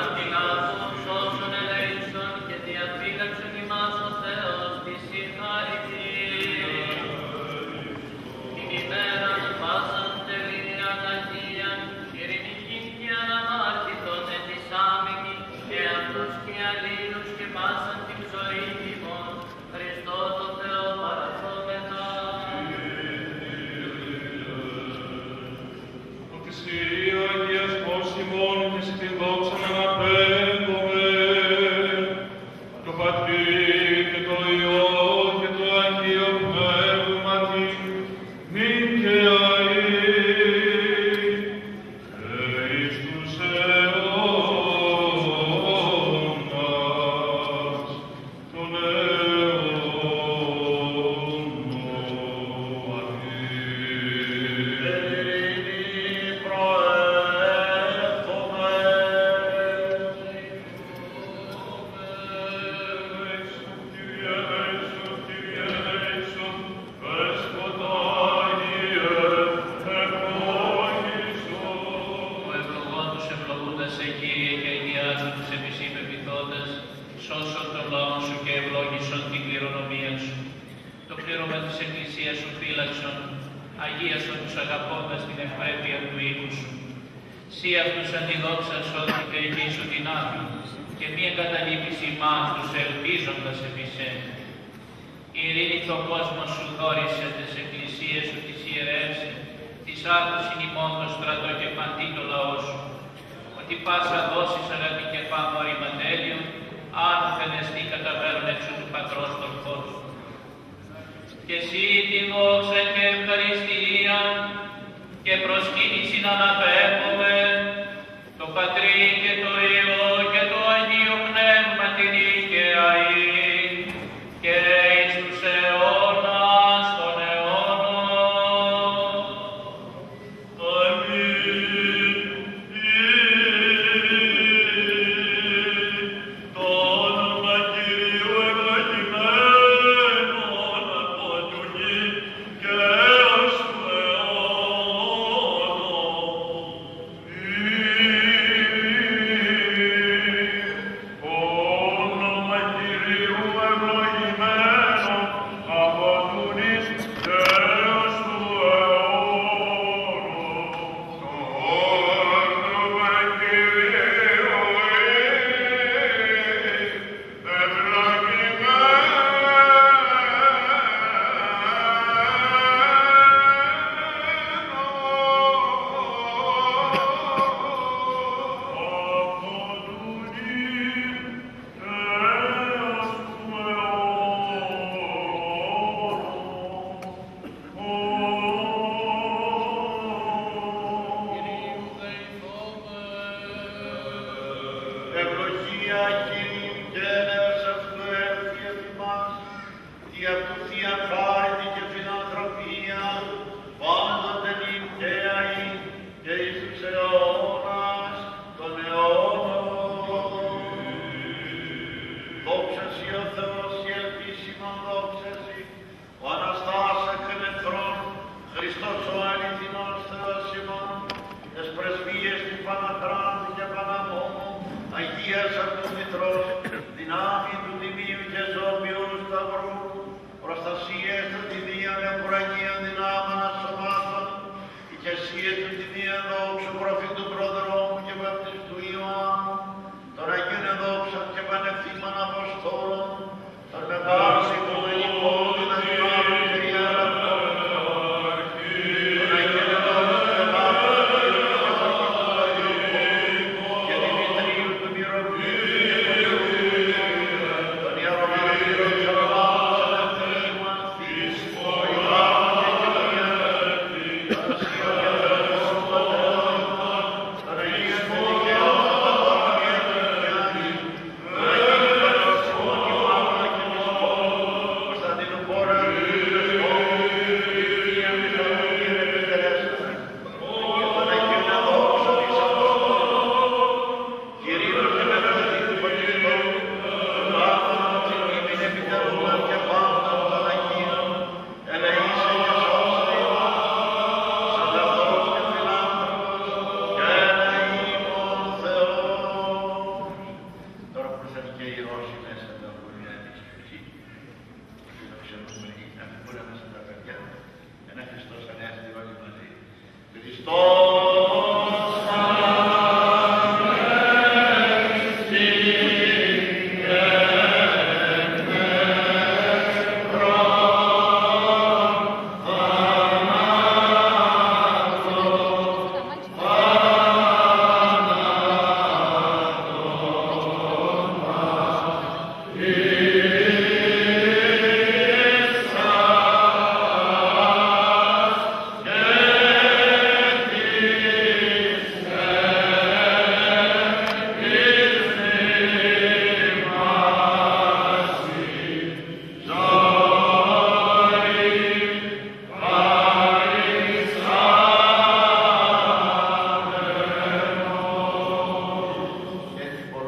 Amen.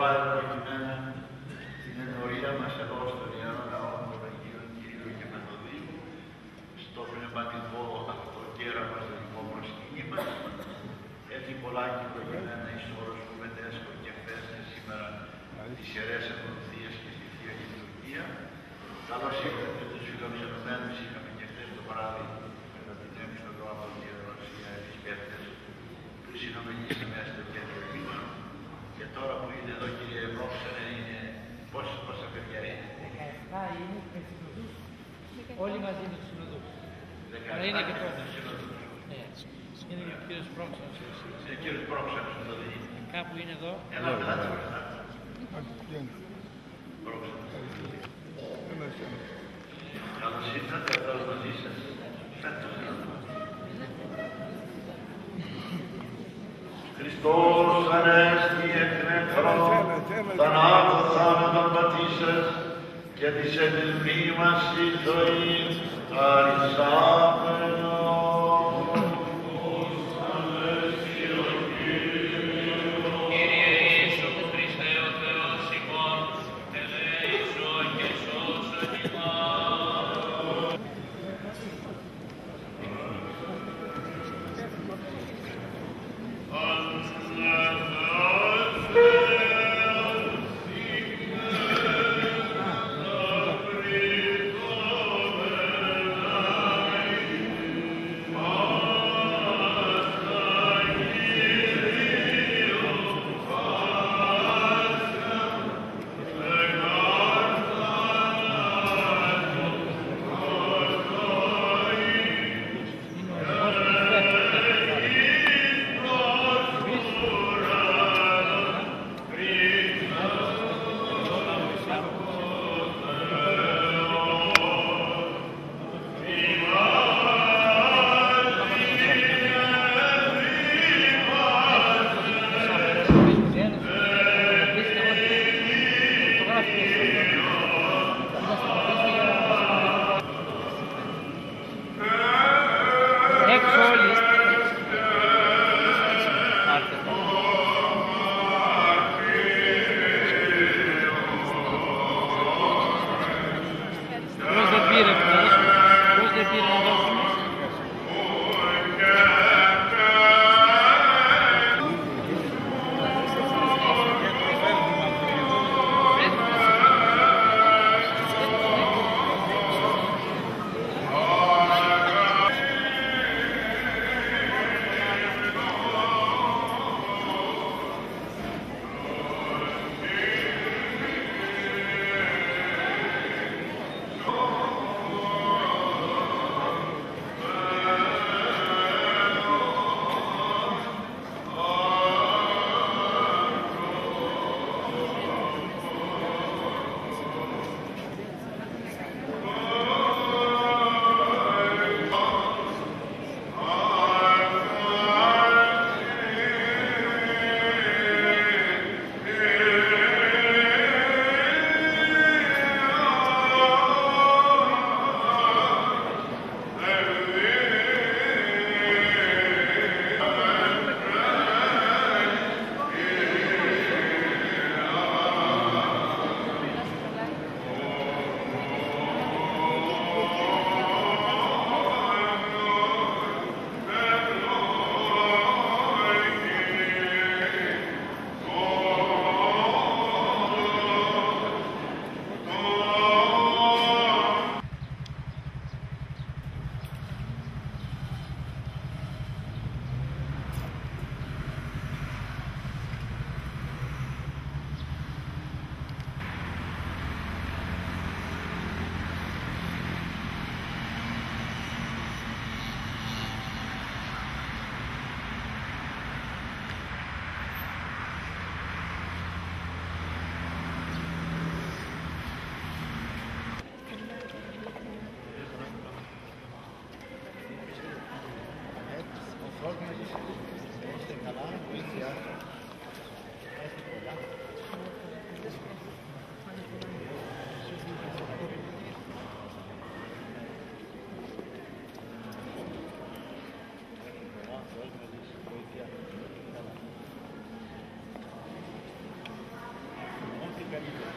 προβάλλει προκειμένα την ενορία μας εδώ στον Ιερό Ναό των Αγίων Κυρίου και Μεθοδίου, στο πνευματικό αυτό κέραμα, στο δικό προσκύνημα. Έτσι πολλάκι προκειμένα εις όρος που μετέσχω και φέστε σήμερα τις Ιερές Ακολουθίες και στη Θεία Λειτουργία. Καλώς ήρθατε τους φιλοξενουμένους, είχαμε και χθες το βράδυ κατά την έξοδο από την Ιεροσία επισκέπτες που συνομιλήσαμε στο κέντρο μήνα. Και τώρα που είναι εδώ, κύριε Πρόξενε, είναι πόσα παιδιά είναι? 17 είναι και συνοδούς. Όλοι μαζί είναι συνοδούς. 17 είναι και τότε. Είναι και ο κύριος Πρόξενος. Είναι ο κύριος Πρόξενος εδώ, δεν είναι? Κάπου είναι εδώ. Έλα, πελάτε μπροστά. Καλώς ήρθατε, καλώς μαζί σας. Χριστός ανέστη εκ νεκρών, θανάτου θάνατον πατήσας και της εν της μνήμας της ζωής αρισάμενος.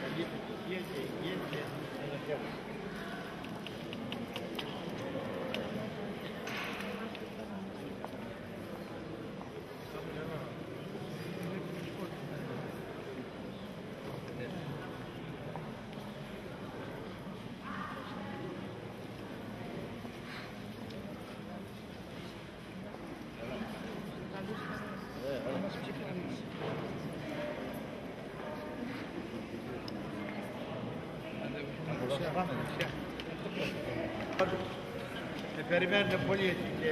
καλή επιτυχία και υγεία και ενεργεία. Περιμένουν πολύ και...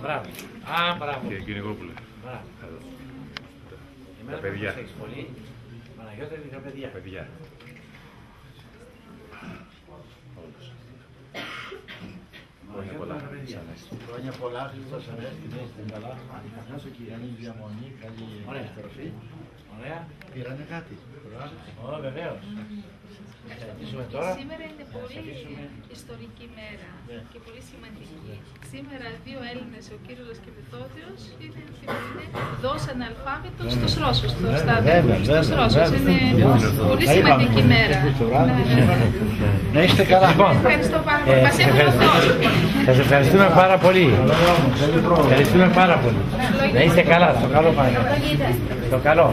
Μπράβο. Α, μπράβο. Κύριε Κυνηγόπουλε. Μπράβο. Τα παιδιά. Παναγιώτα είναι τα παιδιά. Παιδιά. Χρόνια πολλά. Χρόνια πολλά, Χριστός Ανέστη, να είστε καλά. Να σου κυριανή διαμονή, καλή επιστροφή. Ωραία. Πήρανε κάτι. Ω, βεβαίως. Σήμερα είναι πολύ ιστορική μέρα και πολύ σημαντική. Σήμερα δύο Έλληνες, ο Κύριλλος και Μεθόδιος, δώσαν αλφάβητο στους Ρώσους, στους Ρώσους. Είναι πολύ σημαντική μέρα. Να είστε καλά. Ευχαριστώ πάρα πολύ. Μας έχουν δώσει. Σας ευχαριστούμε πάρα πολύ. Ευχαριστούμε πάρα πολύ. Να είστε καλά. Στο καλό πάνε. Στο καλό.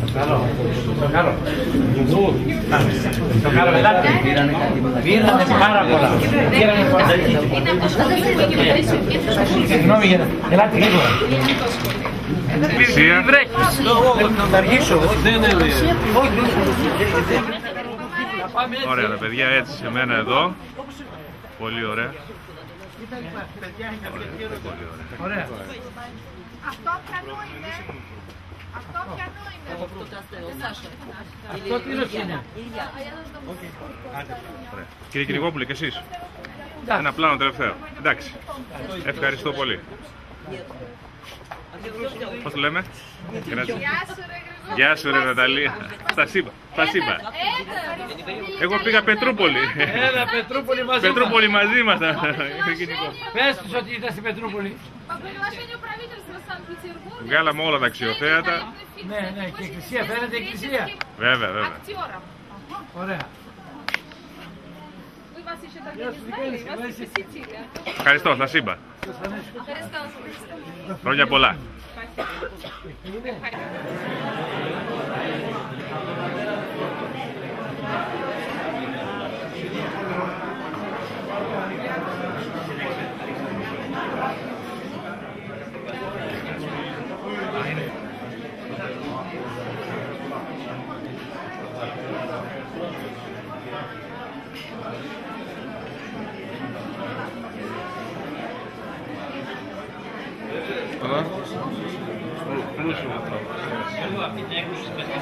Στο καλό. Στο καλό. Στο καλό. Ελάτε. Πήρανε πάρα πολλά. Είναι από το σχολείο και βρέσει ο Κύριλλος. Συγγνώμη για να... Ελάτε γρήγορα. Πλησία. Θα αργήσω. Ωραία, τα παιδιά έτσι σε μένα εδώ. Πολύ ωραία. Ωραία. Αυτό πιανό είναι. Αυτό πιανό είναι. Αυτό τι είναι. Κύριε Κυνηγόπουλε, και εσείς. Ένα πλάνο τελευταίο. Εντάξει. Ευχαριστώ πολύ. Πώς το λέμε? Γεια σου ρε Ναταλία. Σας είπα. Εγώ πήγα Πετρούπολη. Έλα, Πετρούπολη μαζί μας. Πετρούπολη μαζί ήμασταν. Πες τους ότι ήταν στην Πετρούπολη. Βγάλαμε όλα τα αξιοθέατα. Ναι, και εκκλησία, φαίνεται η εκκλησία. Βέβαια. Ωραία. Ευχαριστώ, σας είπα. Χρόνια πολλά. Εγώ από την έκδοση με την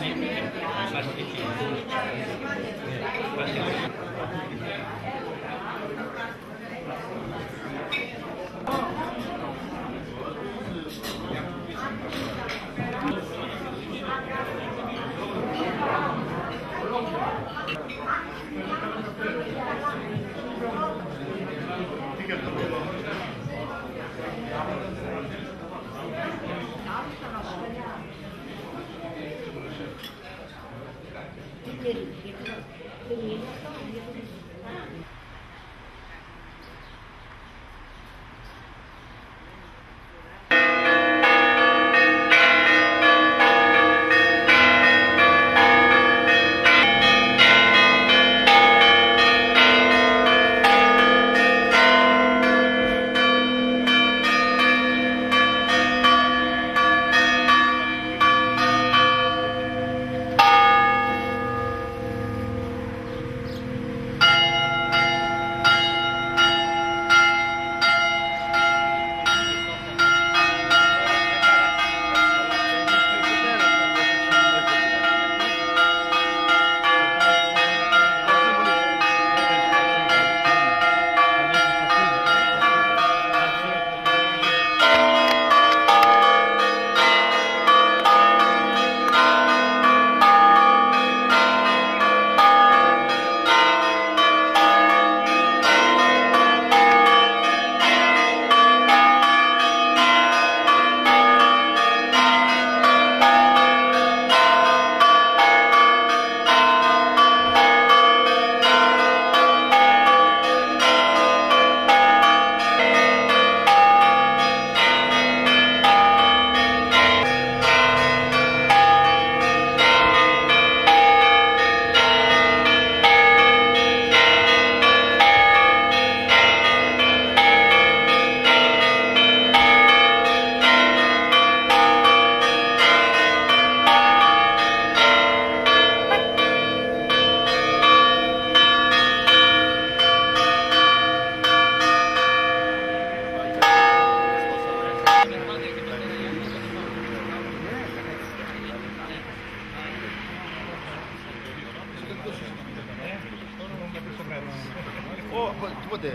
τίποτε.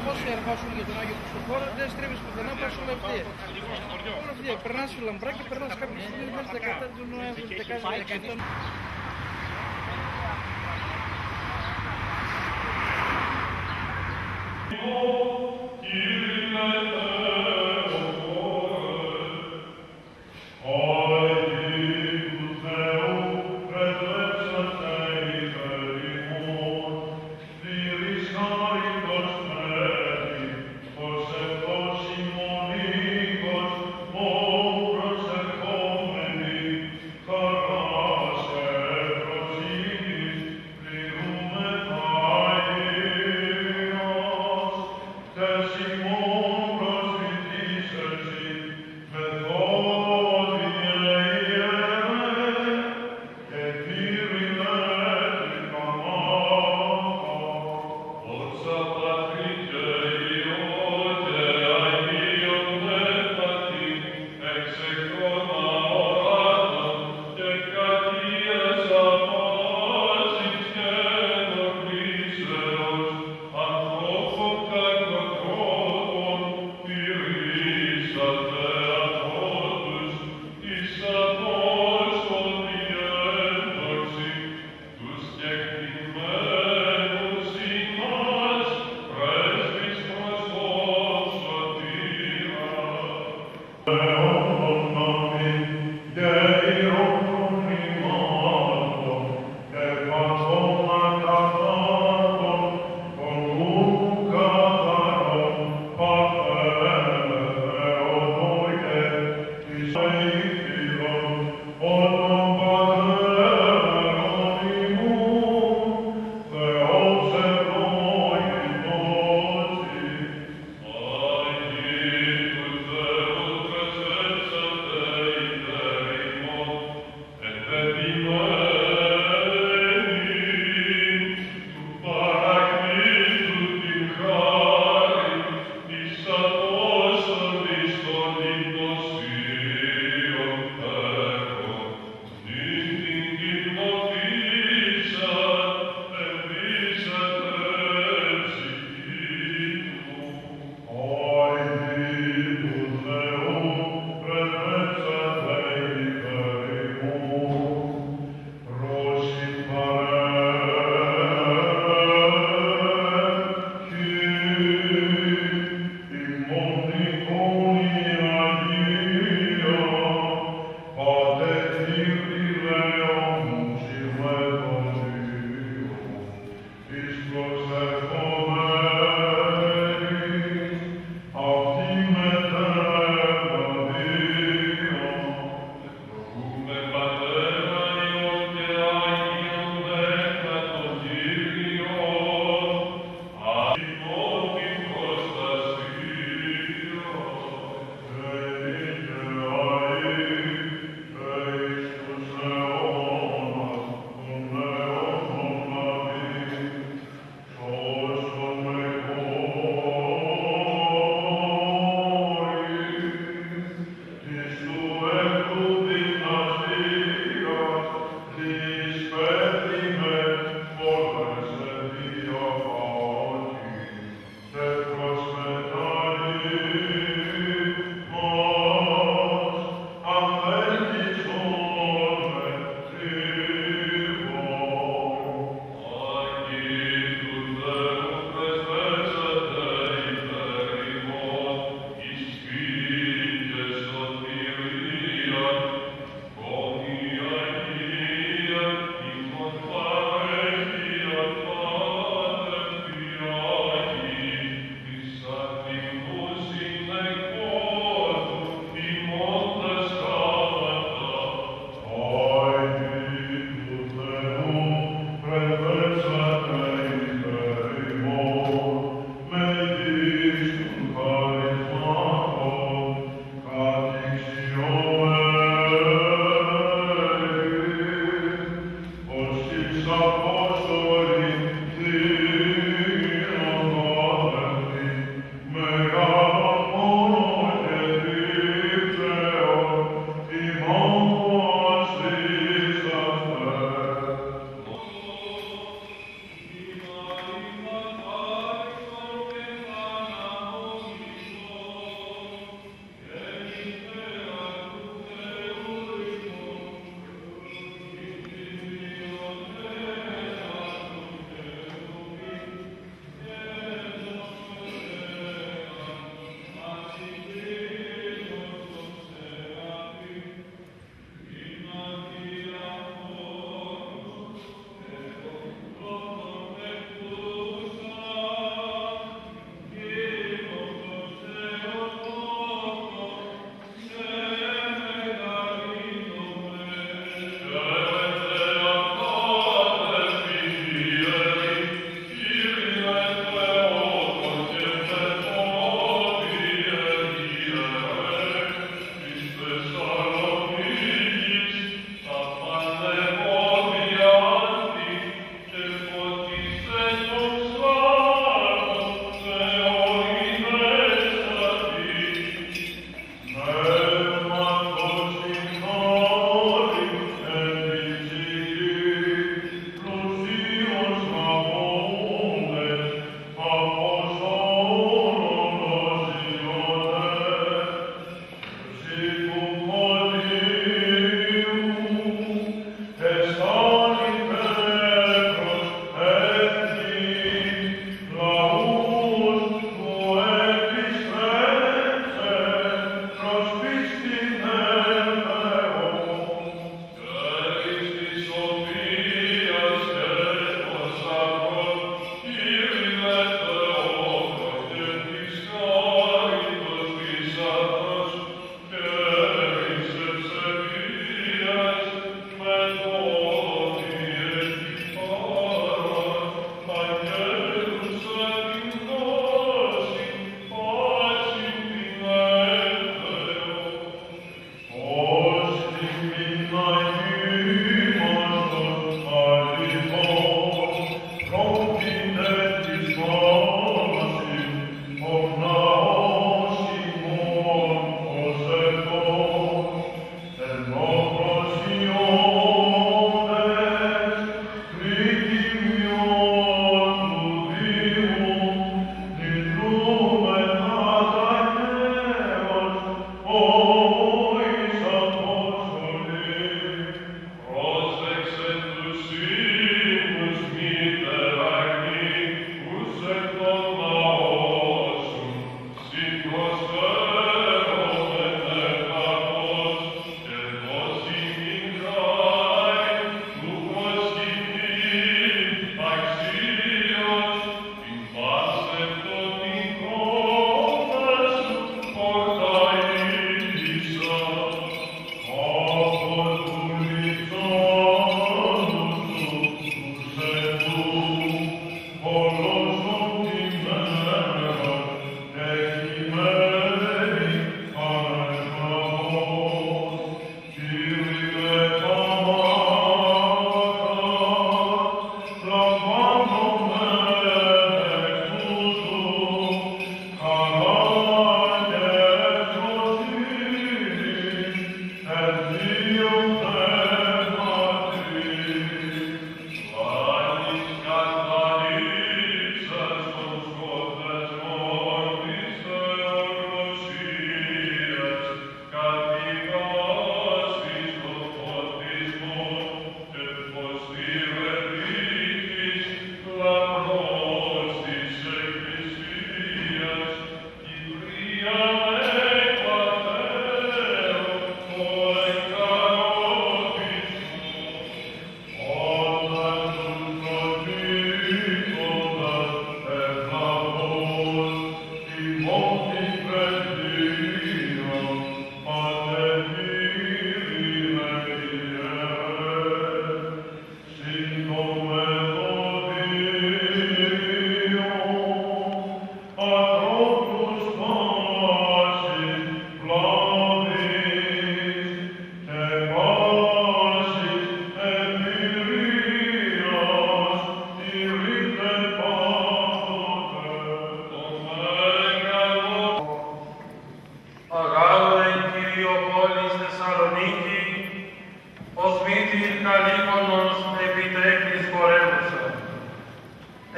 Πόσοι εργάσουν για τον Άγιο Χριστοφόρο, δεν στρίβεις πουθενά, πας όλα ευθεία. Όλα ευθεία. Περνάς στη Λαμπράκη, περνάς κάποια στιγμή μέχρι 17 του Νοέμβρη, 17. Amen. Αγάλε Κύριο πόλης Θεσσαλονίκη, ως μύθιν καλύκονος επιτέκτης χορεύουσα.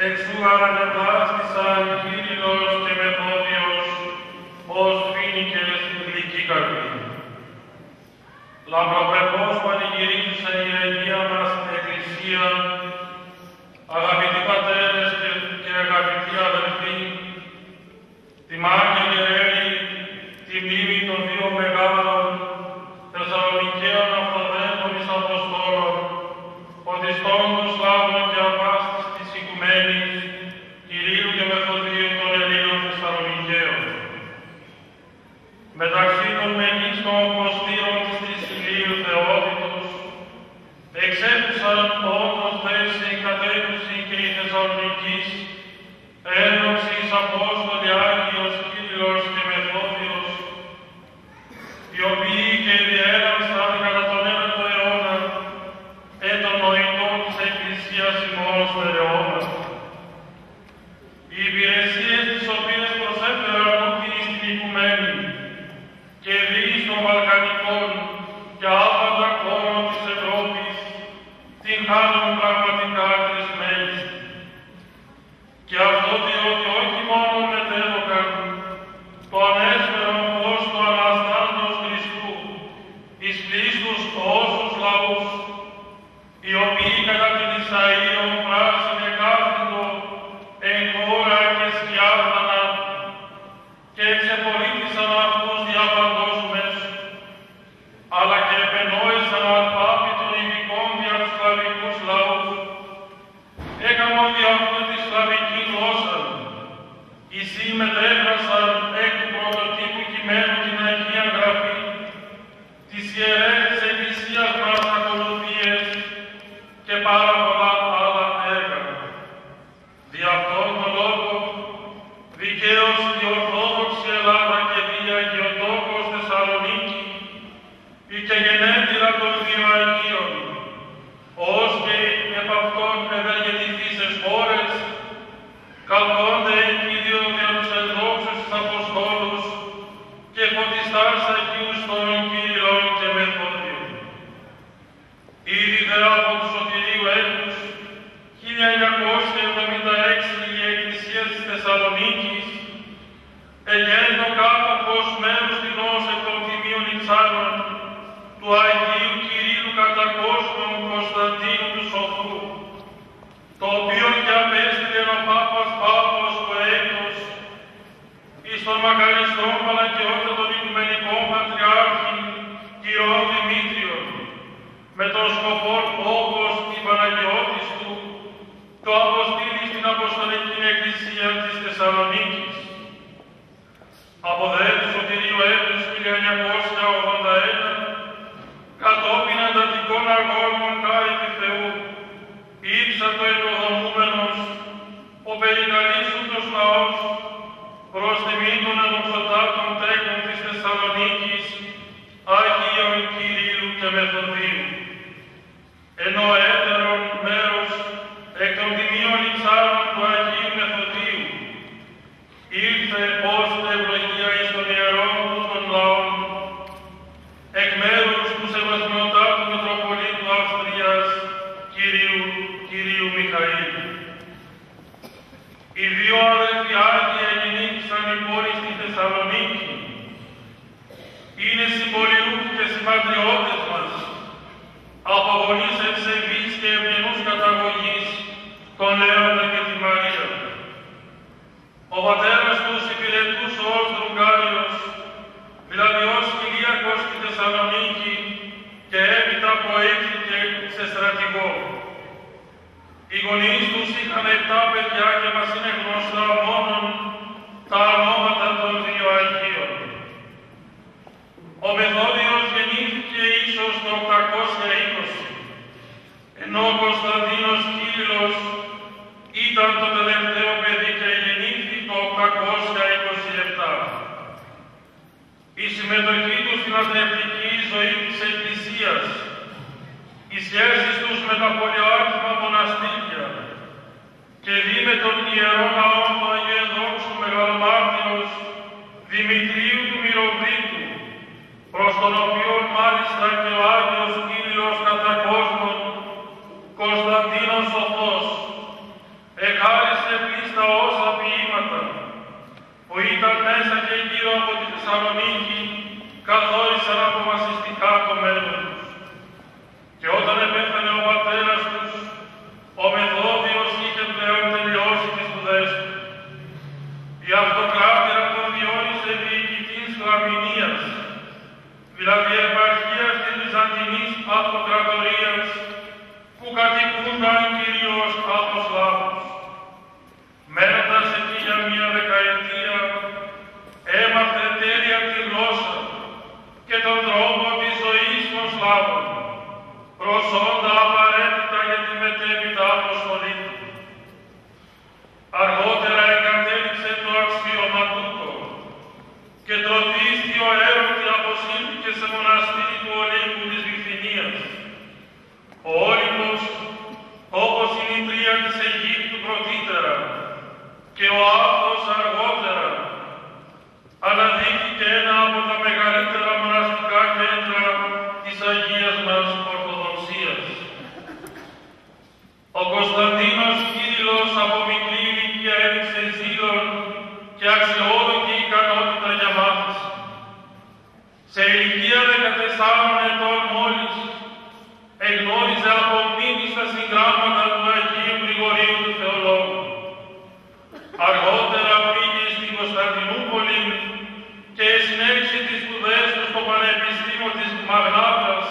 Εξού ανεπλάστησαν Κύριλλος και Μεθόδιος, ως φοίνικες γλυκή καρπή. Λαμπροπρεπώς πανηγυρίζουσα η Αγία μας Εκκλησία, αγαπητοί πατέρες και αγαπητοί αδελφοί, τιμάτε γερέλη τη μνήμη των δύο μεγάλων Θεσσαλονικαίων αυτοδέσπων εις Αποστόλων, φωτιστών των Σλάβων και απάστης της Οικουμένης, Κυρίου και Μεθοδίου των Ελλήνων Θεσσαλονικαίων. Μεταξύ των μεγίστων ποστήρων της Ηλίου Θεότητος, εξέφουσαν όντως θέση κατέχουση και η Θεσσαλονικής, ένδοξης Απόστολοι Άγιος Κύριλλος και Μεθόδιος, οι οποίοι και διέλαβαν κατά τον ένατο αιώνα των νοητών της Εκκλησίας ημών στερεώνα. Οι υπηρεσίες τις οποίες προσέφεραν ούκοι στην Οικουμένη και δίης των Βαλκανικών και άπαντα χώρων της Ευρώπης, την χάνουν πραγματικά της μέγιστη. Και αυτό διότι όχι μόνο μετέδωκαν το ανέσφαιρον φως του Αναστάντος Χριστού εις πλήστους όσους λαούς, οι οποίοι κατά την Ισαΐων πράσινε κάθετο εν χώρα και σκιάδανα και εξεπολίτησαν αυτούς διάπαντος μέσου, αλλά και επενόησαν αλφάβητων ειδικών δια τους σλαβικούς λαούς, έκανον δι' αυτού τη σλαβική γλώσσα, εισή μετέφρασαν εκ του πρωτοτύπου κειμένου την Αγία Γραφή, της Ιερές της Εκκλησίας μας ακολουθίες και πάρα πολλά άλλα έργα. Δι' αυτόν τον λόγο, δικαίως η Ορθόδοξη Ελλάδα και Δία Αγιοτόκος Θεσσαλονίκη, η και γενέτειρα των δύο Αγίων, ως και επ' αυτόν ευεργετηθήσεις χώρες, καλκόνται εν Κύριο δια τους ενδόξους της Αποστόλους και φωτιστάς Αγίους των Κύριων και Μεθόδιων. Ήδη δε από του σωτηρίου έτους 1976 η Εκκλησία της Θεσσαλονίκης εγέννητο κάτοχος μέρους τεινός εκ των τιμίων Ιτσάνων του Αγίου Κυρίου κατά κόσμον Κωνσταντίνου του Σοφρού, το οποίο και απέστειλε ο Πάπας Παύλος ο Έκτος εις τον μακαριστόν Παναγιώτα των Οικουμενικών Πατριάρχη Κυρών Δημήτριων, με τον σκοπό όπως η Παναγιώτης του, το αποστείλει στην Αποστολική Εκκλησία της Θεσσαλονίκης. Από δε του σωτηρίου έτους 1981, κατόπιν εντατικών αγώνων χάρη του Θεού, ύψατο υποδομούμενος, ο περικαλήσουντος λαός, προς τιμήν των ενδοξωτάτων τέκνων της Θεσσαλονίκης, Αγίων Κυρίου και Μεθοδίου. Ενώ έτερον μέρος εκ των τιμίων Ιτσάρων του Αγίου Μεθοδίου, ήρθε ως ευλογία εις των ιερών του των λαών, εκ μέρους του Σεβασμιωτάτου Μητροπολίτου Αυστρίας, Κυρίου Μιχαήλ. Οι δύο αδελφοί Άγιοι εγεννήθησαν οι πόροι στη Θεσσαλονίκη. Είναι συμπολιούχοι και συμπατριώτες μας, από γονείς ευσεβείς και ευγενούς καταγωγής, τον Λέοντα και τη Μαρία. Ο πατέρας τους υπηρετούσε ως Δρουγκάριος, δηλαδή ως χιλίακος στη Θεσσαλονίκη και έπειτα προήχθηκε σε στρατηγό. Οι γονείς τους είχαν 7 παιδιά και μας είναι γνωστά μόνον τα ονόματα των δύο Αγίων. Ο Μεθόδιος γεννήθηκε ίσως το 820, ενώ ο Κωνσταντίνος Κύριλλος ήταν το τελευταίο παιδί και γεννήθη το 827. Η συμμετοχή του στην αντρεπτική ζωή της Εκκλησίας, οι σχέσεις τους με τα πολυάριθμα μοναστήρια και δι' με τον Ιερό Ναό του Αγίου Ενδόξου Μεγαλομάρτυρος Δημητρίου του Μυροβλίκου τον οποίον μάλιστα και ο Άγιος Κύριος κατά κόσμον, Κωνσταντίνος Σοφός, εχάρισε πλήστα όσα ποίηματα, που ήταν μέσα και γύρω από τη Θεσσαλονίκη, καθόρισαν αποφασιστικά το μέλλον τους. Και όταν επέφερε ο πατέρας τους, ο Μεθόδιος είχε πλέον τελειώσει τις σπουδές του. Η αυτοκράτηρα τον διόρισε διοικητής Γραμμηνίας, δηλαδή επαρχίας της Βυζαντινής Αυτοκρατορίας, που κατοικούνταν κυρίως από Σλάβους. Μένοντας εκεί για μία δεκαετία, έμαθε τέλεια τη γλώσσα και τον τρόπο της ζωής των Σλάβων, προσόντα απαραίτητα για τη μετέπειτα αποστολή του. Αργότερα εγκατέλειψε το αξίωμα τούτο και τροτίστιο έρωτη αποσύρθηκε σε μοναστήρι του Ολύμπου της Βυθινίας. Ο Όλυμπος, όπως η Νητρία της Αιγύπτου πρωτήτερα και ο Άφος αργότερα, αναδείχθηκε ένα από τα μεγαλύτερα μοναστικά κέντρα της Αγίας μας Ορθοδοξίας. Ο Κωνσταντίνος Κύριλλος από μικρή ηλικία έδειξε ζήλον και αξιόλογη ικανότητα για μάθηση. Σε ηλικία 14 ετών μόλις, εγνώριζε από μνήμης τα συγγράμματα του Αγίου Γρηγορίου του Θεολόγου. Αργότερα πήγε στην Κωνσταντινούπολη και συνέχισε τις σπουδές του στο Πανεπιστήμιο της Μαγνάτας,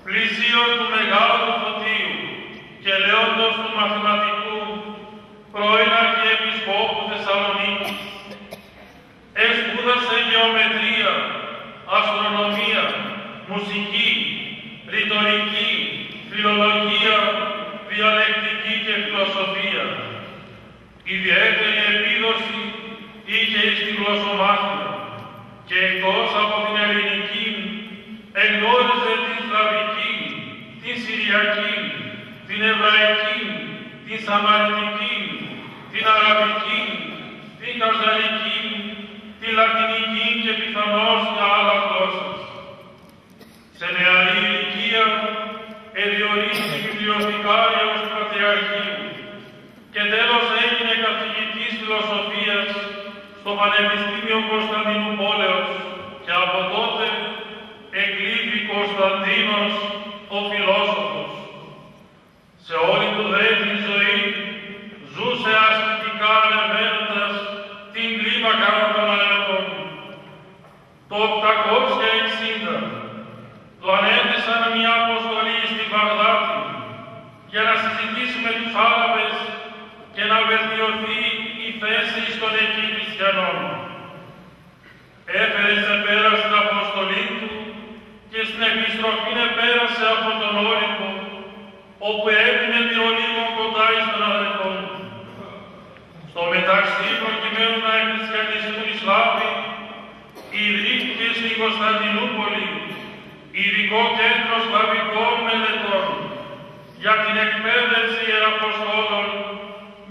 πλησίον του Μεγάλου Φωτίου και λέοντος του μαθηματικού, πρώην Αρχιεπισκόπου Θεσσαλονίκης. Εσπούδασε γεωμετρία, αστρονομία, μουσική, ρητορική, φιλολογία, διαλεκτική και φιλοσοφία. Ιδιαίτερη επίδοση είχε στη γλωσσομάθεια και εκτός από την ελληνική εγνώριζε την σλαβική, την συριακή, την εβραϊκή, την σαμαριτική, την αραβική, την καζαρική, την λατινική και πιθανώς για άλλα γλώσσες. Σε νεαρή ηλικία εδιορίστηκε βιβλιοθηκάριος του Πατριαρχείου και τέλος έγινε καθηγητής φιλοσοφίας στο Πανεπιστήμιο Κωνσταντινούπολεως και από τότε εκλήθη Κωνσταντίνος ο φιλόσοφος. Σε όλη του δε τη ζωή ζούσε ασκητικά ανεβαίνοντας την κλίμακα των αετών. Το 860 το ανέθεσαν μια αποστολή στη Βαγδάτη για να συζητήσει με τους Άραβες και να βελτιωθεί η θέση των εκεί χριστιανών. Έφερε σε πέρα στην αποστολή του και στην επιστροφή πέρασε από τον Όλυμπο, όπου έμεινε λίγο κοντά στον αδελφό του. Στο μεταξύ, προκειμένου να εκχριστιανιστούν οι Σλάβοι, ιδρύθηκε στην Κωνσταντινούπολη ειδικό κέντρο σλαβικών μελετών για την εκπαίδευση ιεραποστόλων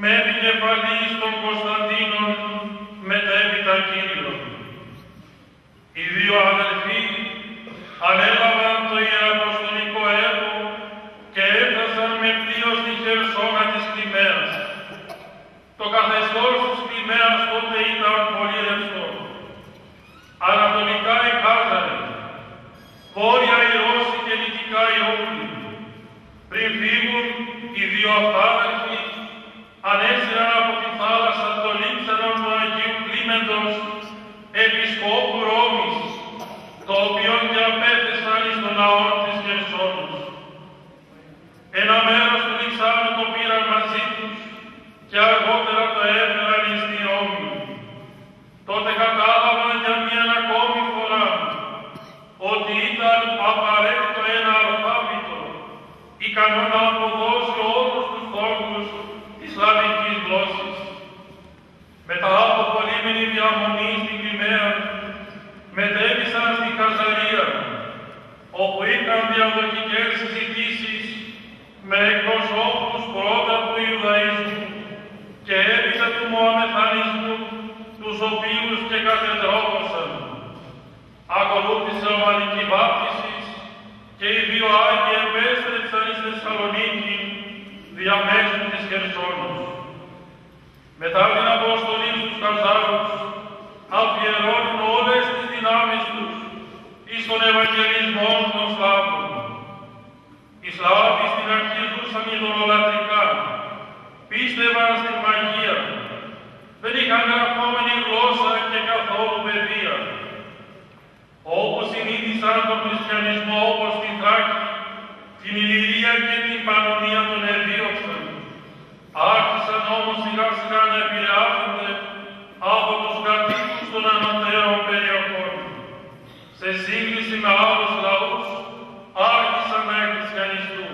με επικεφαλή των Κωνσταντίνων μετέπειτα Κύριλλον. Οι δύο αδελφοί ανέλαβαν το ιεραποστολικό έργο και έφτασαν με πλοίο στη Χερσόνα της Κριμαίας. Το καθεστώς της Κριμαίας τότε ήταν πολύ ρευστό. Ανατολικά η Χάζαρη, βόρεια οι Ρώσοι και δυτικά οι Ούγγροι. Πριν φύγουν, οι δύο αυτάδελφοι ανέσυραν από τη θάλασσα το λείψανο του Αγίου Κλίμεντος, επισκόπου Ρώμης, το οποίο και απέθεσαν εις τον ναό της Χερσόνης. Ένα μέρος του λείψανου το πήραν μαζί τους και αργότερα το έφεραν εις τη Ρώμη. Τότε κατάλαβαν για μια ακόμη φορά ότι ήταν απαραίτητο ένα αλφάβητο ικανό να αποδώσει όλους τους τόπους της σλαβικής γλώσσης. Μετά από πολύμηνη διαμονή στην Κριμαία, μετέβησαν στη Χαζαρία, όπου είχαν διαδοχικές συζητήσεις με εκπροσώπους πρώτα του Ιουδαΐσμου και έπειτα του Μωαμεθανισμού, τους οποίους και κατετρώπωσαν. Ακολούθησε ο Θεσσαλονίκη διαμέσου της Χερσόνης. Μετά την αποστολή στους Χαζάρους, αφιερώνουν όλες τις δυνάμεις τους εις τον Ευαγγελισμό των Σλάβων. Οι Σλάβοι στην αρχή ζούσαν ειδωλολατρικά, πίστευαν στην μαγεία, δεν είχαν γραφόμενη γλώσσα και καθόλου παιδεία. Όπως συνήθισαν τον χριστιανισμό όπως στην Θράκη, την Ηλυρία και την Πανωνία τον εδίωξαν. Άρχισαν όμως σιγά σιγά να επηρεάζονται από τους κατοίκους των ανωτέρων περιοχών. Σε σύγκριση με άλλους λαούς, άρχισαν να εκχριστιανιστούν.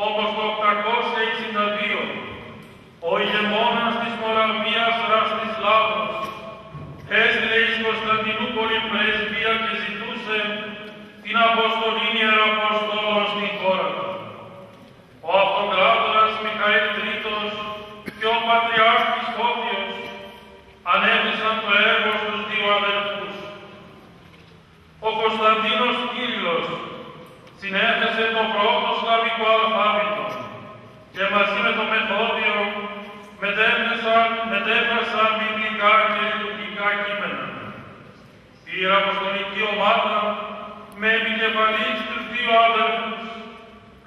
Όμως το 862, ο ηγεμόνας της Μοραβίας Ραστισλάβος έστειλε εις Κωνσταντινούπολη πρέσβεια και ζητούσε την αποστολή ιεραποστόλων στην χώρα. Ο αυτοκράτορας Μιχαήλ Τρίτος και ο πατριάρχης Φώτιος ανέβησαν το έργο στους δύο αδελφούς. Ο Κωνσταντίνος Κύριλλος συνέθεσε το πρώτο σλαβικό αλφάβητο και μαζί με το Μεθόδιο μετέφρασαν βιβλικά και λειτουργικά κείμενα. Η ιεραποστολική ομάδα με επικεφαλής τους δύο αδελφούς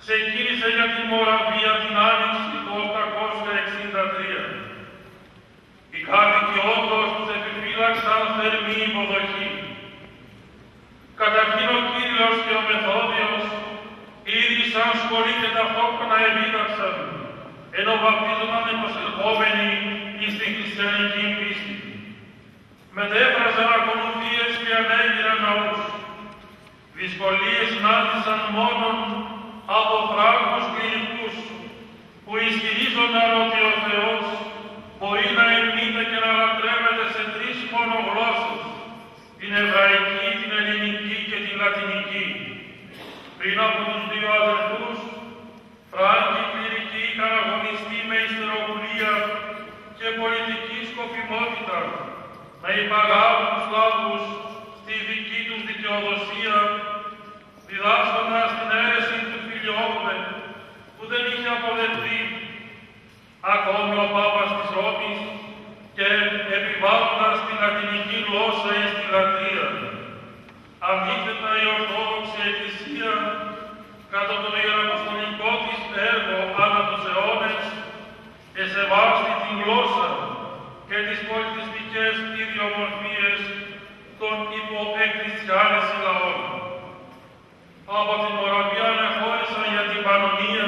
ξεκίνησε για την Μοραβία την Άνοιξη του 863. Οι κάτοικοι όντως τους επιφύλαξαν θερμή υποδοχή. Καταρχήν ο Κύριος και ο Μεθόδιος ήδη σαν σχολή και ταυτόχρονα επίδαξαν, ενώ βαπτίζονταν υποσελχόμενοι εις την χριστιανική πίστη. Μετέφραζαν ακολουθίες και ανέγειραν ναούς. Δυσκολίες συνάντησαν μόνον από φράγμους κληρικούς που ισχυρίζονταν ότι ο Θεός μπορεί να ερμηνεύεται και να λατρεύεται σε τρεις μόνο γλώσσες, την εβραϊκή, την ελληνική και την λατινική. Πριν από τους δύο αδελφούς, φράγκοι κληρικοί είχαν αγωνιστεί με ιστεροβουλία και πολιτική σκοπιμότητα να υπαγάγουν τους Σλάβους στη δική τους δικαιοδοσία, διδάσκοντας την αίρεση του Φιλιόπουλε που δεν είχε αποδεχθεί ακόμη ο Πάπας της Ρώμης και επιβάλλοντας τη λατινική γλώσσα εις τη λατρεία. Αντίθετα η Ορθόδοξη Εκκλησία κατά το ιεραποστολικό της έργο ανά τους αιώνες εσεβάστη την γλώσσα και τις πολιτιστικές ιδιομορφίες των υποεκκλησιάνες λαών. Από την Μοραβία αναχώρησαν για την Πανωνία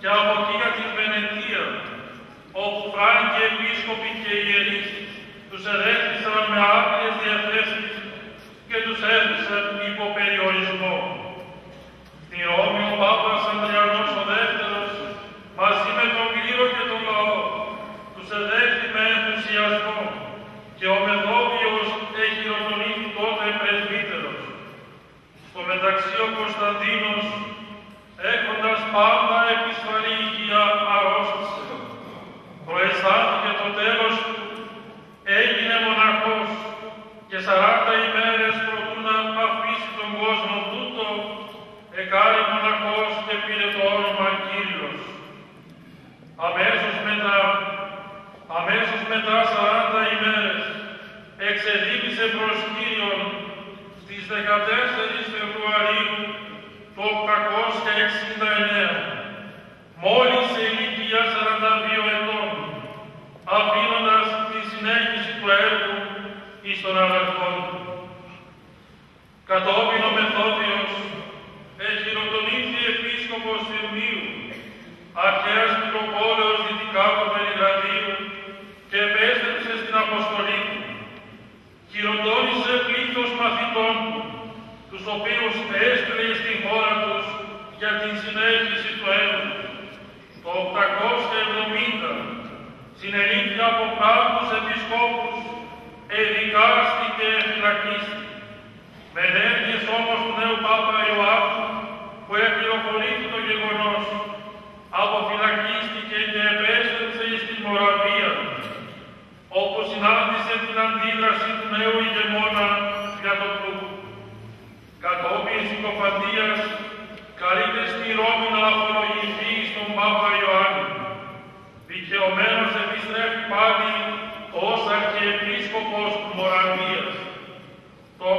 και από εκεί για την Βενετία, όπου φράγκοι επίσκοποι και ιερείς τους εδέχθησαν με άγριες διαθέσεις και τους έθεσαν υπό περιορισμό. Στη Ρώμη ο Πάπας Ανδριανός ο Δεύτερος, μαζί με τον κλήρο και τον λαό, τους εδέχθη με ενθουσιασμό και ο Μεθόδιος εχειροτονήθη τότε πρεσβύτερος. Στο μεταξύ ο Κωνσταντίνος, έχοντας πάντα επισφαλή υγεία, αρρώστησε. Προαισθάνθηκε το τέλος του, έγινε μοναχός και 40 ημέρες προτού να αφήσει τον κόσμο τούτο, εκάρη μοναχός και πήρε το όνομα Κύριος. Αμέσως μετά 40 ημέρες εξεδίμησε προς Κύριον στις 14 Φεβρουαρίου το 869, μόλις σε ηλικία 42 ετών, αφήνοντας τη συνέχιση του έργου εις τον αδελφόν του. Κατόπιν ο Μεθόδιος εχειροτονήθη επίσκοπος Ιουνίου, αρχαίας Μητροπόλεως δυτικά του Βελιγραδίου και επέστρεψε στην αποστολή του. Χειροτώνησε πλήθος μαθητών του, τους οποίους έστειλε στην χώρα τους για την συνέχιση του έργου. Το 870 συνελήφθη από φράγκους επισκόπους, εδικάστη και εφυλακίστη. Με ενέργειες όμως του νέου Πάπα Ιωάννου που επληροφορήθη το γεγονός, αποφυλακίστηκε και επέστρεψε στην Μοραβία, όπου συνάντησε την αντίδραση του νέου ηγεμόνα για τον Κρούκ. Κατόπιν συκοφαντίας, καλείται στη Ρώμη να το 881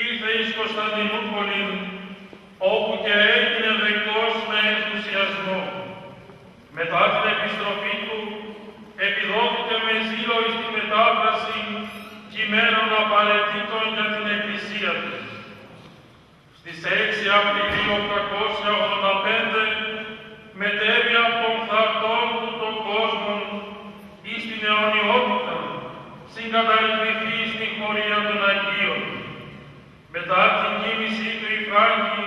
ήρθε εις Κωνσταντινούπολη, όπου και έγινε δεκτός με ενθουσιασμό. Μετά την επιστροφή του, επιδόθηκε με ζήλο εις τη μετάφραση κειμένων απαραίτητων για την Εκκλησία της. Στις 6 Απριλίου 885 μετέβη από τον θαρτών του των κόσμων εις την αιωνιότητα, συγκαταληφθεί στην χωρία των Αγίων. Μετά την κίνησή του οι Φράγκοι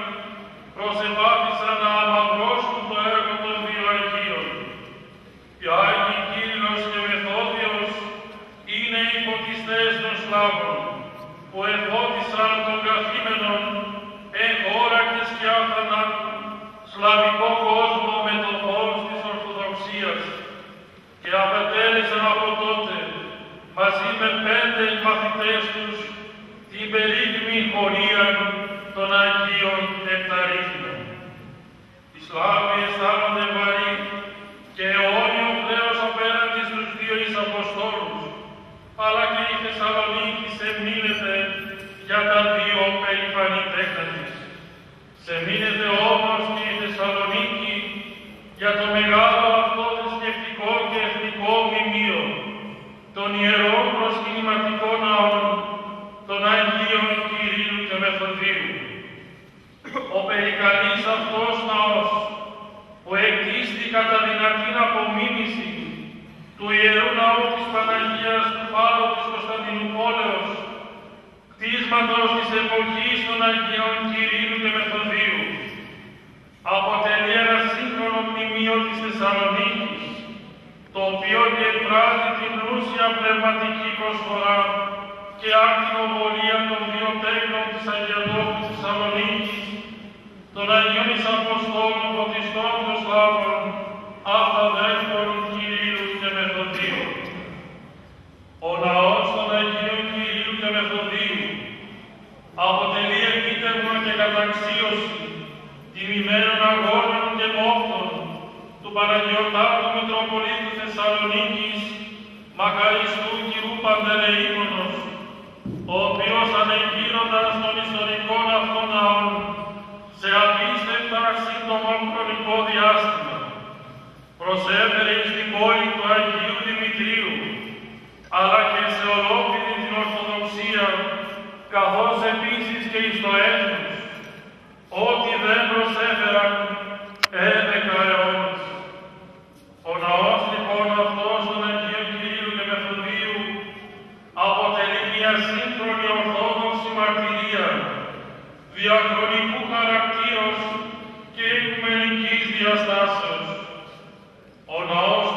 προσεπάθησαν να αμαυρώσουν το έργο των δύο Αγίων. Οι Άγιοι Κύριλλος και Μεθόδιος είναι υποτιστές των Σλάβων, που εφώτισαν των καθήμενων εν ώρα και σκιά θανάτου σλαβικό κόσμο με το φως της Ορθοδοξίας και απετέλεσαν από τότε μαζί με 5 μαθητές τους την περίφημη χωρία των Αγίων Εκταρίστων. Οι Σλάβοι αισθάνονται βαρύ και αιώνιο χρέος απέναντι στους δύο εις Αποστόλους, αλλά και η Θεσσαλονίκη σεμνύνεται για τα δύο περήφανη τέκνα της. Σεμνύνεται όμως και η Θεσσαλονίκη για το μεγάλο αυτό θρησκευτικό και εθνικό μνημείο των ιερών προσκυνηματικών ναών των Αγίων Κυρίου και Μεθοδίου. Ο περικαλής αυτός ναός, που εκτίστη κατά δυνατήν απομίμηση του Ιερού Ναού της Παναγίας του Πάλου της Κωνσταντινουπόλεως, κτίσματος της εποχής των Αγίων Κυρίου και Μεθοδίου, αποτελεί ένα σύγχρονο μνημείο της Θεσσαλονίκης, το οποίο και εκφράζει την πλούσια πνευματική προσφορά και ακτινοβολία των δύο τέκνων της Αγιατόπου της Θεσσαλονίκης, των Αγίων εις Αποστόλων φωτιστών των Σλάβων, αυταδέλφων Κυρίου και Μεθοδίου. Ο ναός των Αγίων Κυρίου και Μεθοδίου αποτελεί επίτευγμα και καταξίωση τιμημένων αγώνων και μόχτων του Παναγιωτάτου Μητροπολίτου Θεσσαλονίκης, μακαριστού Κυρού Παντελεήμονος, ο οποίος ανεγείροντας των ιστορικών αυτών ναών σε απίστευτα σύντομο χρονικό διάστημα προσέφερε στην πόλη του Αγίου Δημητρίου, αλλά και σε ολόκληρη την Ορθοδοξία, καθώς επίσης και εις το έθνος, ό,τι δεν προσέφεραν 11 αιώνες. Ο ναός λοιπόν αυτός των Αγίων Κυρίου και Μεθοδίου αποτελεί μια σύγχρονη ορθόδοξη μαρτυρία διαχρονικού χαρακτήρος και οικουμενικής διαστάσεως. Ο ναός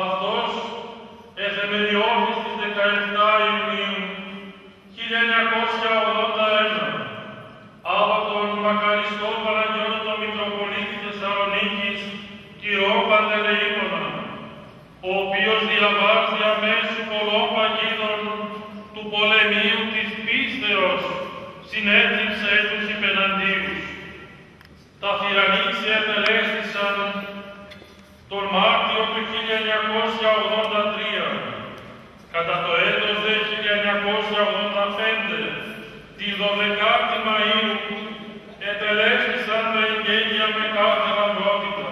αυτός εθεμελιώθη στις 17 Ιουνίου 1981 από τον μακαριστό Παναγιώτο Μητροπολίτη Θεσσαλονίκης Κυρό Παντελεήμονα, ο οποίος διαβάζει αμέσου πολλών παγίδων του πολεμίου της πίστεως συνέδριξε τους υπεναντίους. Τα θυραννήσια επελέστησαν τον Μάρτιο του 1983, κατά το έτος 1985, τη 12η Μαΐου, επελέστησαν τα εγγένεια με κάθε λαμπρότητα.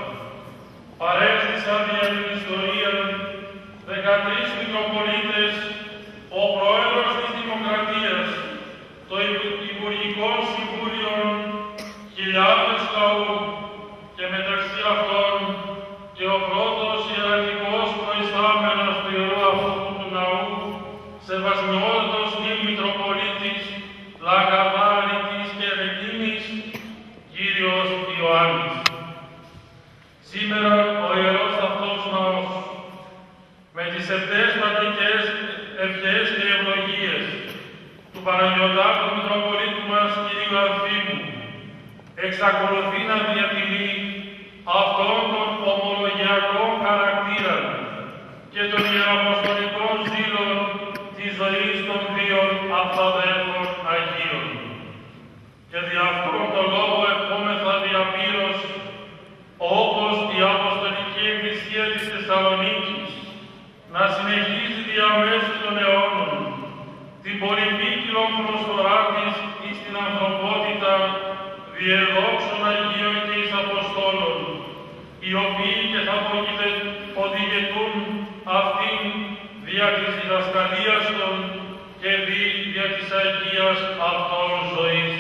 Παρέστησαν δια την ιστορία 13 Μητροπολίτες, ο Πρόεδρος της Δημοκρατίας, το Υπουργικό Συμβούλιο, χιλιάδες λαού και μεταξύ αυτών και ο πρώτος ιεραρχικός προϊστάμενος του ιερού αυτού του ναού, σεβασμιότατος νυν Μητροπολίτης, Λαγαμάρητης και Ρεκίνης, Κύριος Ιωάννης. Σήμερα ο ιερός αυτός ναός, με τις ευτέσπατικες ευχές και ευλογίες του Παναγιωτάτου Μητροπολίτου μας Κυρίου Αμφίμου, εξακολουθεί να διατηρεί αυτόν τον ομολογιακό χαρακτήρα και των ιεραποστολικών ζήλων της ζωής των δύο αυταδέλφων Αγίων. Και δι' αυτόν τον λόγο ευχόμεθα διαπύρως, όπως η Αποστολική Εκκλησία της Θεσσαλονίκης, να συνεχίζει διαμέσου των αιώνων την πολυπίκυλον προσφορά της εις την ανθρωπότητα διεδόξων Αγίων και εις Αποστόλων, οι οποίοι και θα οδηγετούν αυτήν δια της διδασκαλίας των και δια της Αγίας αυτών ζωής.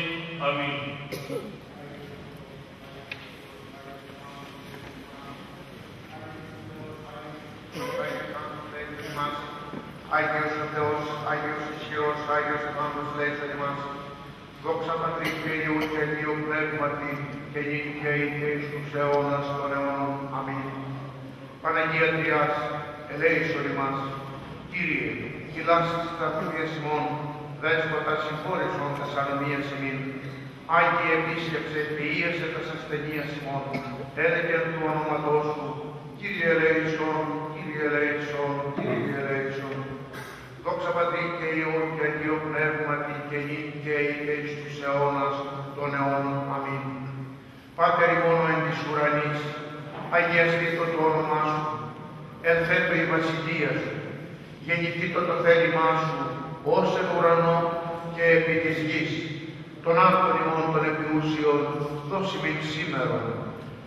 Αμήν. Άγιος ο Θεός, Άγιος ισχυρός, Άγιος Θάνος λέξον ημάς. Δόξα Πατρί και Υιού και Αγίου Πνεύματι και νυν και εις τους αιώνας των αιώνων. Αμήν. Παναγία Τριάς, ελέησον ημάς. Κύριε, κυλάς τα φύγες ημών, δέσποτα συγχώρησον τας ανομίας ημίν. Άγιε επίσκεψε, ποιίασε τας ασθενείας ημών, έλεγεν του ονόματός σου. Κύριε ελέησον, Κύριε ελέησον, Κύριε ελέησον. Δόξα Πατρί και Υιού και Αγίου Πνεύματι και νυν και εις τους αιώνας των αιώνων. Αμήν. Πάτερ ημών εν της ουρανής, αγιαστήτω το όνομά σου, ενθέτω η βασιλεία σου, γεννηθήτω το θέλημά σου, ως εν ουρανό και επί της γης. Τον άρτον ημών των επιούσιων, δώσει μην σήμερον,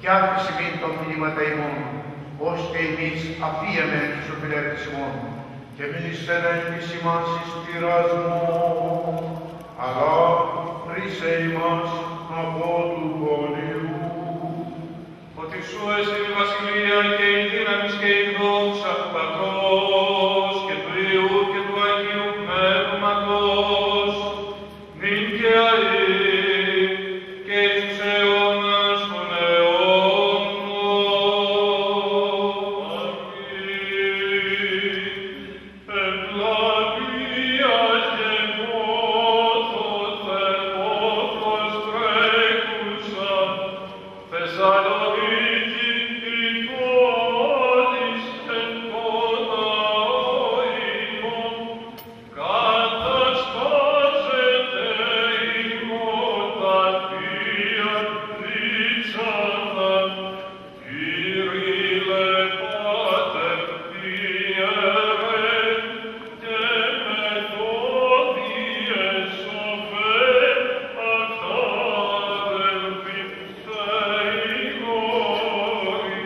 και άφηση μην των μηνύματα ημών, ως και εμείς αφίεμεν τους οφειλέτες ημών, και μην εισέλεν εις ημάς εις πειρασμόν, αλλά ρίσε ημάς από του πονηρού. Ότι σου έσαι η βασιλεία και η δύναμη και η δόξα του Πατρός και του Υιού και του Αγίου Πνεύματος, νυν και αεί και εις τους αιώνας των αιώνων. Ευλαβία και πόθοτε πόθος τρέχουσα, Θεσσαλονίκη η πόλης εν πότα οήμων, καταστάζεται ημών τα θεία δίτσατα, Κύριε Πάτερ Ιερέ, και Μεθόδιε σοφέ, ακτάδελφοι Θεηγόροι,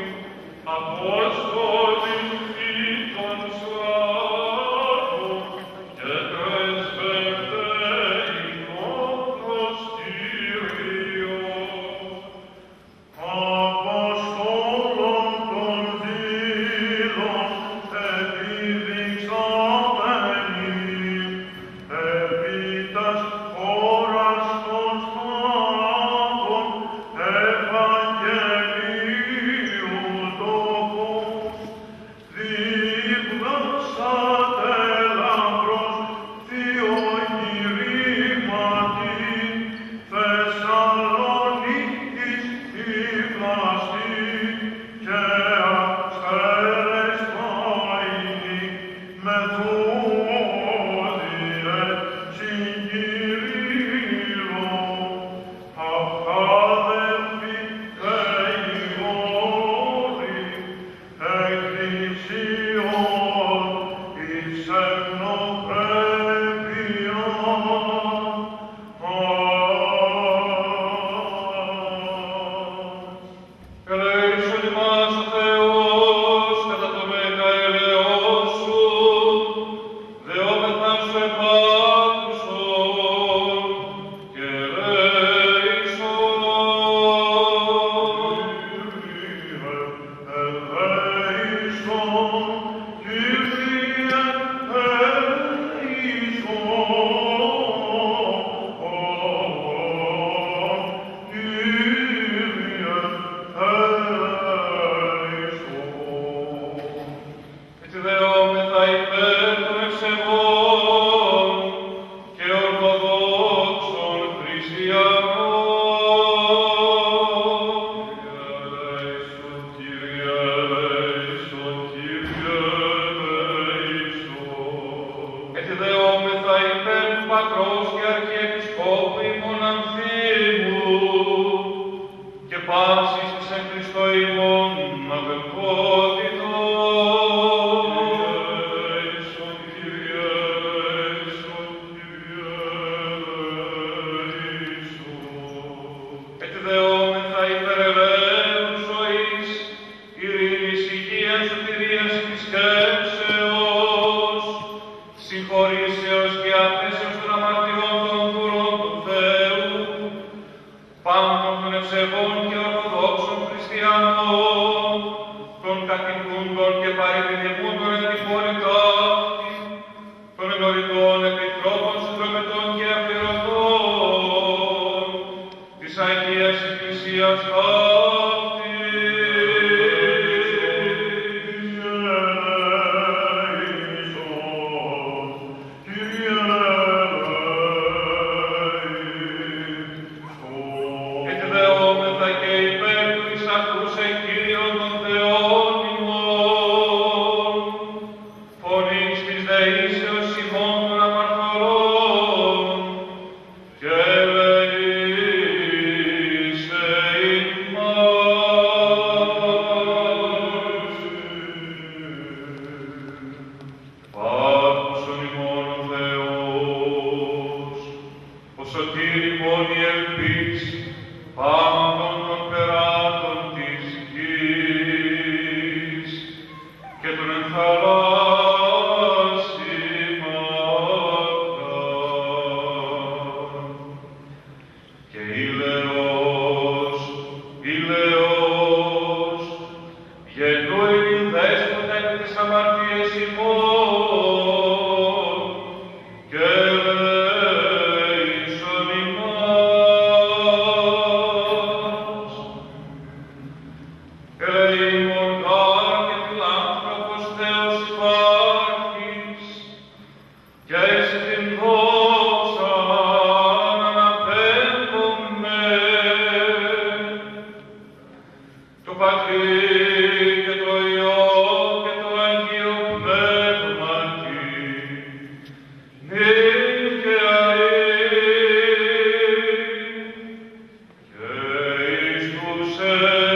Απόστολοι των Σλάβων και πρεσβευτέ ημών προς Κύριον. Αποστόλων των δήλων επιδειξάμενοι, επί τας ώρας των Σλάβων Ευαγγελίου τόπος, δίπλασατε λαμπρός Θεοκηρύματι, Θεσσαλονίκης η πλαστή και αστέρες Μεθόδιε συγκυρίλων, αχάδελφοι Θεηγόροι, εκκλησιών εις ευνοπρέπειαν. Ελέησον ημάς ο Θεός κατά το μέγα ελεός σου, δεόμεθα σου επάκουσον και ελέησον. Κύριε Έτσι δεόμεθα υπέρ των ευσεβών και ορθοδόξων χριστιανών. Κύριε ελέησον, Κύριε ελέησον. Έτσι δεόμεθα υπέρ του Πατρός και Αρχιεπισκόπου ημών Αμφίμου και πάσης της εν Χριστώ ημών αδελφότητος. Κύριε ελέησον, Κύριε ελέησον. σωτήρι μόνη ελπίς, πάντων των περάτων της γης και των ενθαλάσσιμων. Και ηλαιός, ηλαιός, γεννού ειν δέσποτα επί τις αμαρτίες ημών, και ελέησον ημάς. Ελεήμον γάρ και φιλάνθρωπος Θεός υπάρχεις, και εις την δόξαν αναπέμπομαι, του Πατρί και το Υιό και το Αγίο Πνεύματι, νυν και αεί και εις τους αιώνας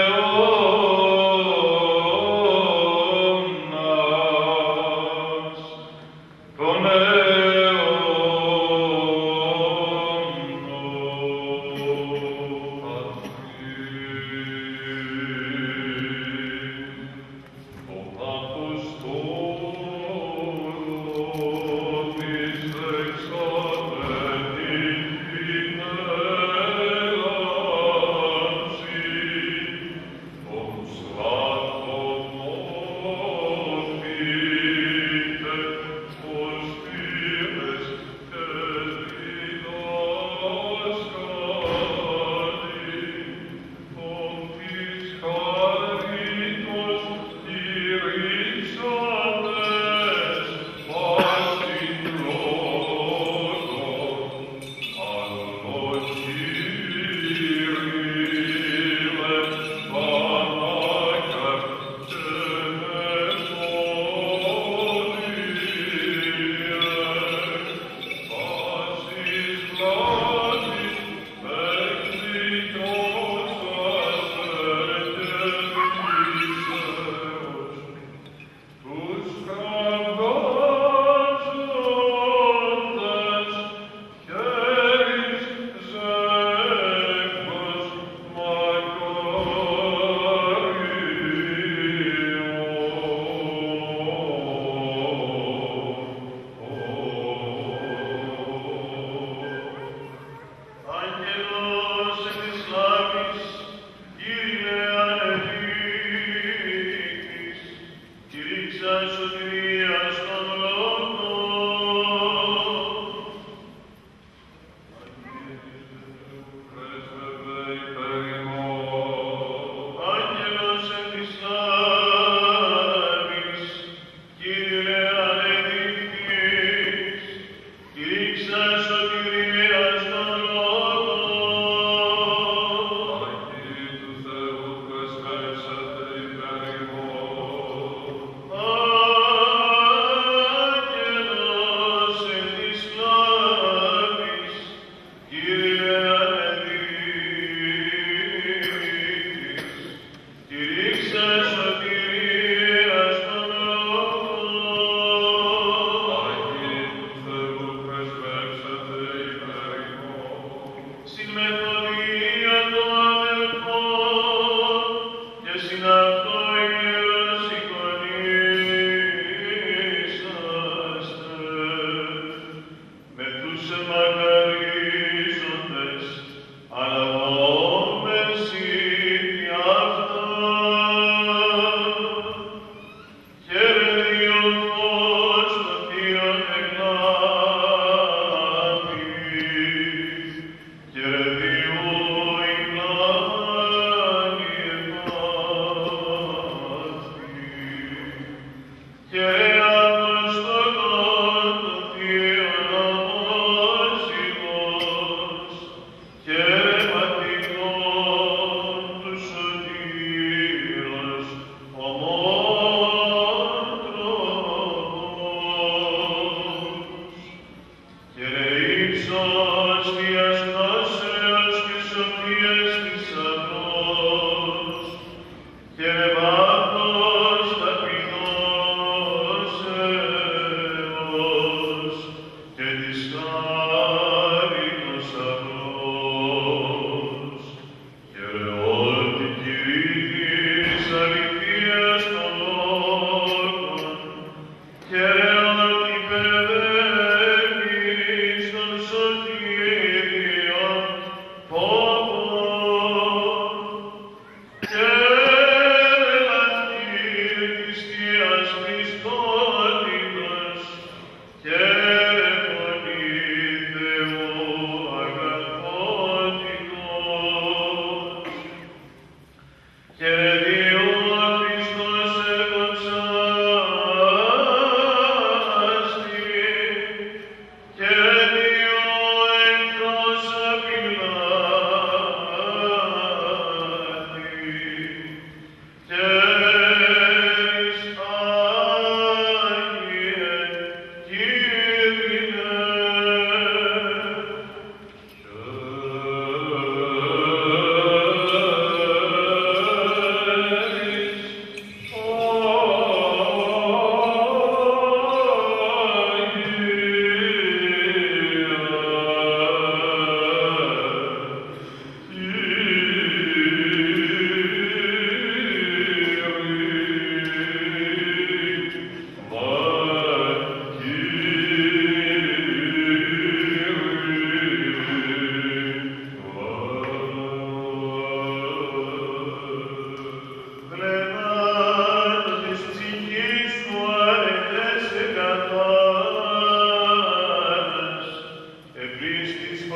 των και της χάριτος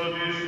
Κύριε